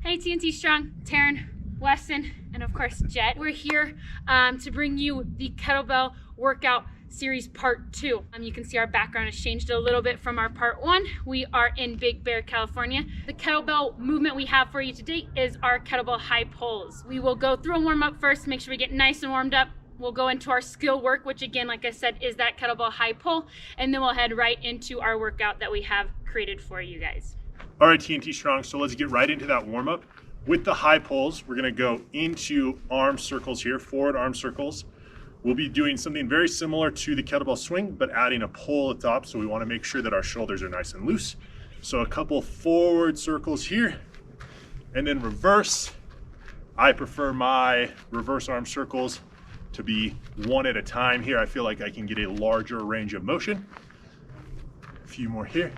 Hey TnTStrong, Taryn, Weston, and of course Jet. We're here to bring you the Kettlebell Workout Series Part 2. You can see our background has changed a little bit from our Part 1. We are in Big Bear, California. The kettlebell movement we have for you today is our kettlebell high pulls. We will go through a warm up first, make sure we get nice and warmed up. We'll go into our skill work, which again, like I said, is that kettlebell high pull, and then we'll head right into our workout that we have created for you guys. All right, TnTStrong, so let's get right into that warm-up. With the high pulls, we're gonna go into arm circles here, forward arm circles. We'll be doing something very similar to the kettlebell swing, but adding a pull at the top, so we wanna make sure that our shoulders are nice and loose. So a couple forward circles here, and then reverse. I prefer my reverse arm circles to be one at a time here. I feel like I can get a larger range of motion. A few more here.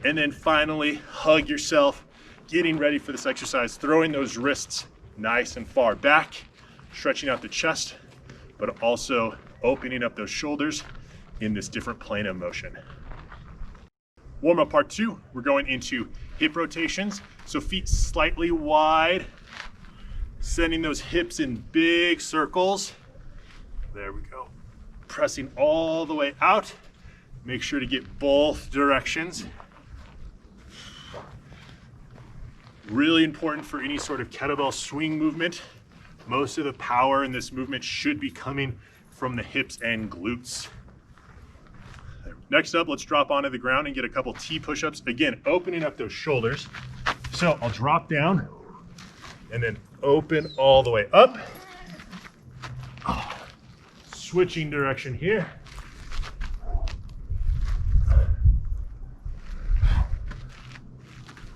And then finally, hug yourself, getting ready for this exercise, throwing those wrists nice and far back, stretching out the chest, but also opening up those shoulders in this different plane of motion. Warm-up part 2, we're going into hip rotations. So feet slightly wide, sending those hips in big circles. There we go. Pressing all the way out. Make sure to get both directions. Really important for any sort of kettlebell swing movement. Most of the power in this movement should be coming from the hips and glutes. Next up, let's drop onto the ground and get a couple T push-ups. Again, opening up those shoulders. So I'll drop down and then open all the way up. Switching direction here.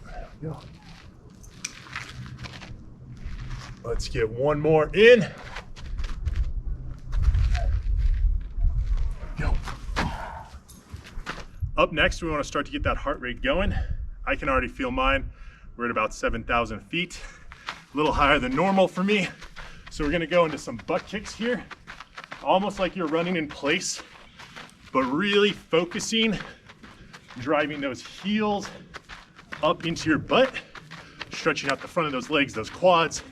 There we go. Let's get one more in. Go. Up next, we want to start to get that heart rate going. I can already feel mine. We're at about 7,000 feet, a little higher than normal for me. So we're going to go into some butt kicks here, almost like you're running in place, but really focusing, driving those heels up into your butt, stretching out the front of those legs, those quads.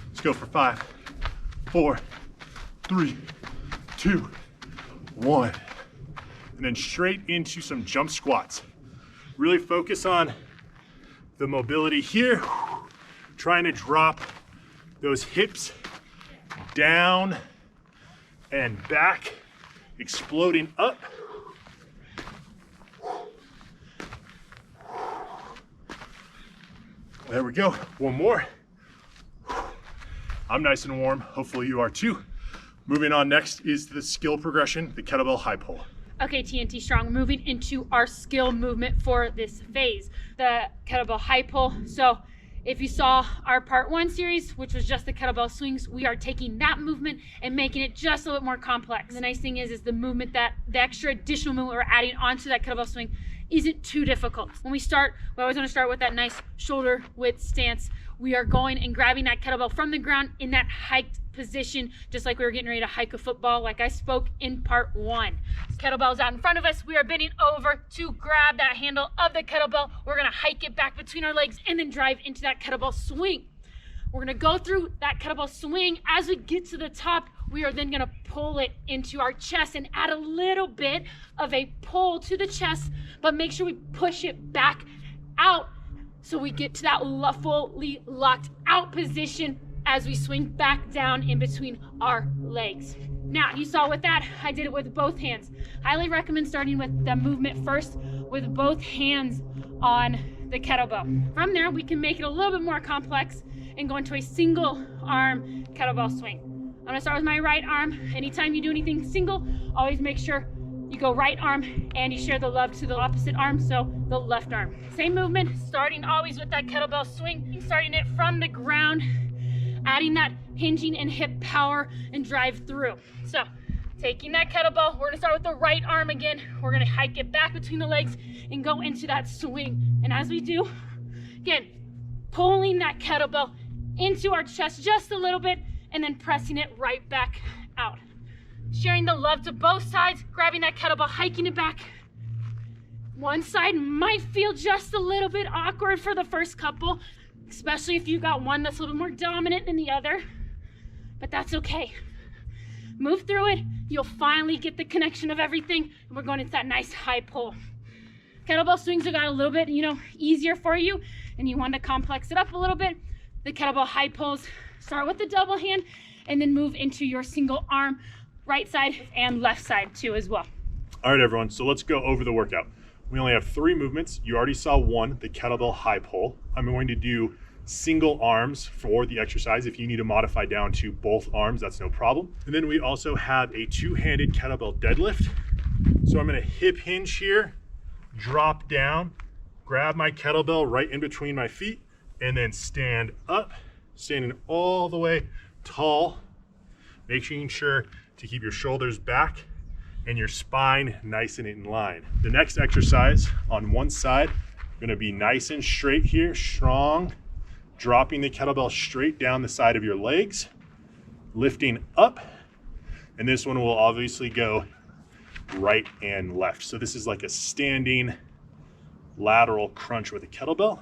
Let's go for 5, 4, 3, 2, 1. And then straight into some jump squats. Really focus on the mobility here, trying to drop those hips down and back, exploding up. There we go, one more. I'm nice and warm, hopefully you are too. Moving on next is the skill progression, the kettlebell high pull. Okay, TnTStrong, moving into our skill movement for this phase, the kettlebell high pull. So if you saw our Part 1 series, which was just the kettlebell swings, we are taking that movement and making it just a little bit more complex. The nice thing is the movement, that the extra additional movement we're adding onto that kettlebell swing isn't too difficult. When we start, we always want to start with that nice shoulder width stance. We are going and grabbing that kettlebell from the ground in that hiked position, just like we were getting ready to hike a football, like I spoke in Part 1. Kettlebell's out in front of us. We are bending over to grab that handle of the kettlebell. We're gonna hike it back between our legs and then drive into that kettlebell swing. We're gonna go through that kettlebell swing. As we get to the top, we are then gonna pull it into our chest and add a little bit of a pull to the chest, but make sure we push it back out so we get to that fully locked out position as we swing back down in between our legs. Now, you saw with that, I did it with both hands. Highly recommend starting with the movement first with both hands on the kettlebell. From there, we can make it a little bit more complex and go into a single arm kettlebell swing. I'm gonna start with my right arm. Anytime you do anything single, always make sure you go right arm and you share the love to the opposite arm, so the left arm. Same movement, starting always with that kettlebell swing, starting it from the ground, adding that hinging and hip power and drive through. So taking that kettlebell, we're gonna start with the right arm again. We're gonna hike it back between the legs and go into that swing. And as we do, again, pulling that kettlebell into our chest just a little bit and then pressing it right back out. Sharing the love to both sides, grabbing that kettlebell, hiking it back, One side might feel just a little bit awkward for the first couple, especially if you got one that's a little bit more dominant than the other, but that's okay. Move through it, you'll finally get the connection of everything, and we're going into that nice high pull. Kettlebell swings have got a little bit, easier for you, and you want to complex it up a little bit. The kettlebell high pulls start with the double hand, and then move into your single arm, right side and left side too as well. All right, everyone, so let's go over the workout. We only have 3 movements. You already saw one, the kettlebell high pull. I'm going to do single arms for the exercise. If you need to modify down to both arms, that's no problem. And then we also have a 2-handed kettlebell deadlift. So I'm gonna hip hinge here, drop down, grab my kettlebell right in between my feet, and then stand up, standing all the way tall, making sure to keep your shoulders back and your spine nice and in line. The next exercise on one side, gonna be nice and straight here, strong, dropping the kettlebell straight down the side of your legs, lifting up, and this one will obviously go right and left. So this is like a standing lateral crunch with a kettlebell.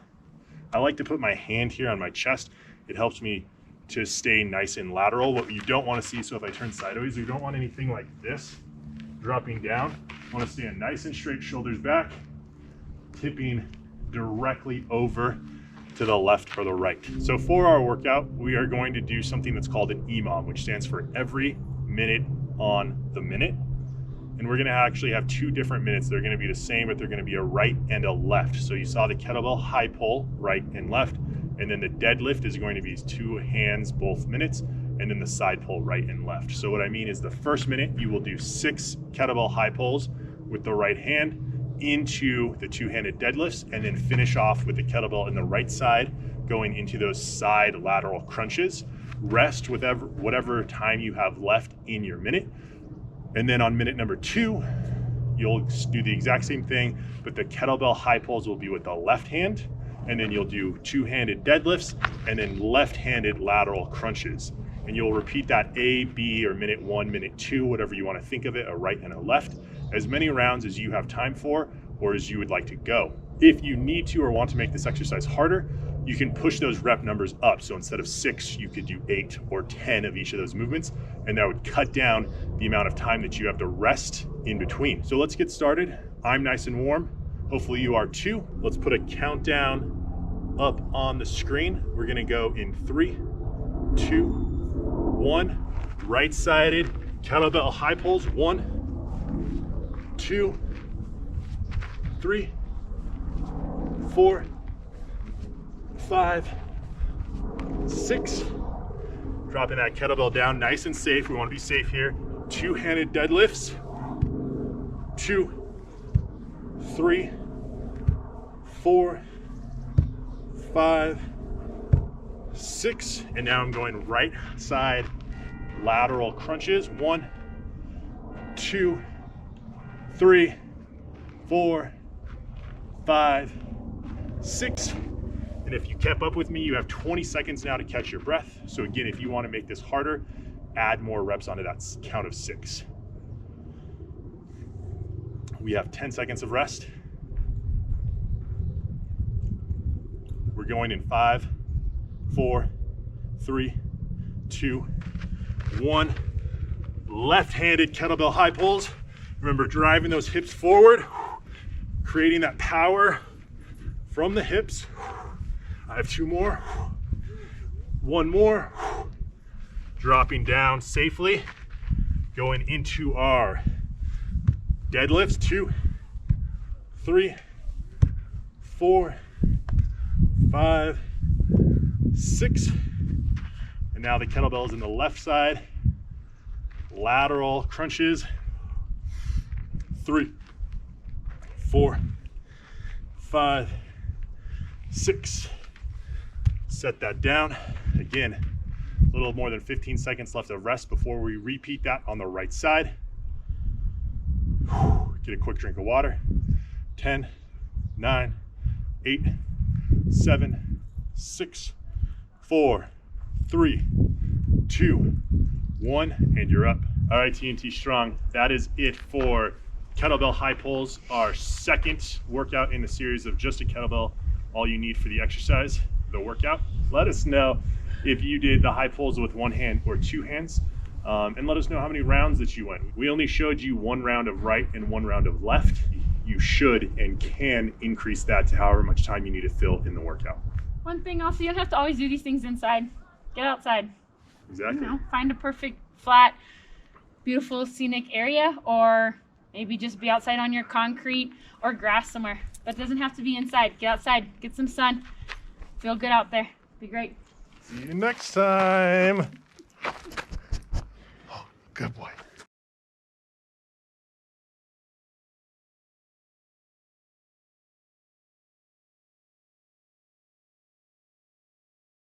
I like to put my hand here on my chest. It helps me to stay nice and lateral. What you don't want to see, so if I turn sideways, you don't want anything like this dropping down. You want to stand nice and straight, shoulders back, tipping directly over to the left or the right. So for our workout, we are going to do something that's called an EMOM, which stands for every minute on the minute. And we're gonna actually have 2 different minutes. They're gonna be the same, but they're gonna be a right and a left. So you saw the kettlebell high pull, right and left. And then the deadlift is going to be 2 hands, both minutes. And then the side pull, right and left. So what I mean is the first minute, you will do 6 kettlebell high pulls with the right hand into the 2-handed deadlifts, and then finish off with the kettlebell in the right side, going into those side lateral crunches. Rest with whatever time you have left in your minute. And then on minute number 2, you'll do the exact same thing, but the kettlebell high pulls will be with the left hand, and then you'll do 2-handed deadlifts, and then left-handed lateral crunches. And you'll repeat that A, B, or minute 1, minute 2, whatever you want to think of it, a right and a left, as many rounds as you have time for or as you would like to go. If you need to or want to make this exercise harder, you can push those rep numbers up. So instead of 6, you could do 8 or 10 of each of those movements, and that would cut down the amount of time that you have to rest in between. So let's get started. I'm nice and warm. Hopefully you are too. Let's put a countdown up on the screen. We're gonna go in 3, 2, 1. Right-sided kettlebell high pulls. 1, 2, 3, 4, 5, 6. Dropping that kettlebell down nice and safe. We want to be safe here. 2-handed deadlifts. 2, 3, 4, 5, 6. And now I'm going right side lateral crunches. 1, 2, 3, 4, 5, 6. And if you kept up with me, you have 20 seconds now to catch your breath. So again, if you want to make this harder, add more reps onto that count of 6. We have 10 seconds of rest. We're going in 5, 4, 3, 2, 1. Left-handed kettlebell high pulls. Remember, driving those hips forward, creating that power from the hips. I have 2 more. 1 more. Dropping down safely. Going into our deadlifts. 2, 3, 4, 5, 6. And now the kettlebell is in the left side. Lateral crunches. 3, 4, 5, 6. Set that down. Again, a little more than 15 seconds left of rest before we repeat that on the right side. Get a quick drink of water. 10, 9, 8, 7, 6, 4, 3, 2, 1, and you're up. All right, TnTStrong, that is it for Kettlebell high pulls, our second workout in the series of just a kettlebell, all you need for the exercise, the workout. Let us know if you did the high pulls with one hand or two hands, and let us know how many rounds that you went. We only showed you one round of right and one round of left. You should and can increase that to however much time you need to fill in the workout. One thing also, you don't have to always do these things inside. Get outside. Exactly. You know, find a perfect, flat, beautiful, scenic area, or maybe just be outside on your concrete or grass somewhere. But it doesn't have to be inside. Get outside, get some sun, feel good out there. Be great. See you next time.